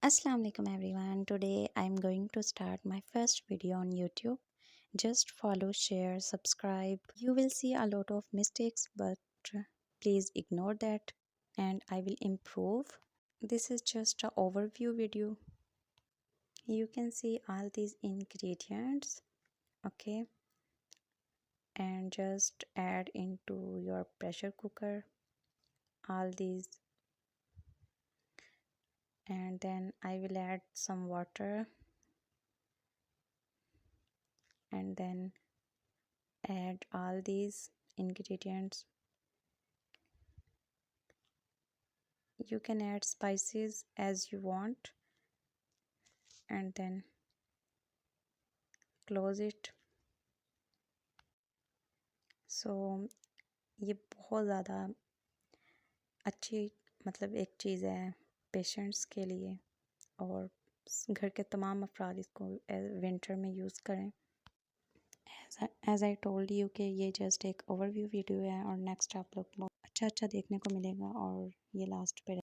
Assalamu alaikum everyone. Today I'm going to start my first video on YouTube. Just follow, share, subscribe. You will see a lot of mistakes, but please ignore that and I will improve. This is just an overview video. You can see all these ingredients, okay? And just add into your pressure cooker all these, and then I will add some water and then add all these ingredients. You can add spices as you want and then close it. सो ये बहुत ज़्यादा अच्छी मतलब एक चीज़ है patients के लिए, और घर के तमाम अफराद इसको विंटर में यूज़ करें. एज आई टोल्ड यू कि ये जस्ट एक ओवरव्यू वीडियो है और नेक्स्ट आप लोग को अच्छा अच्छा देखने को मिलेगा और ये लास्ट पे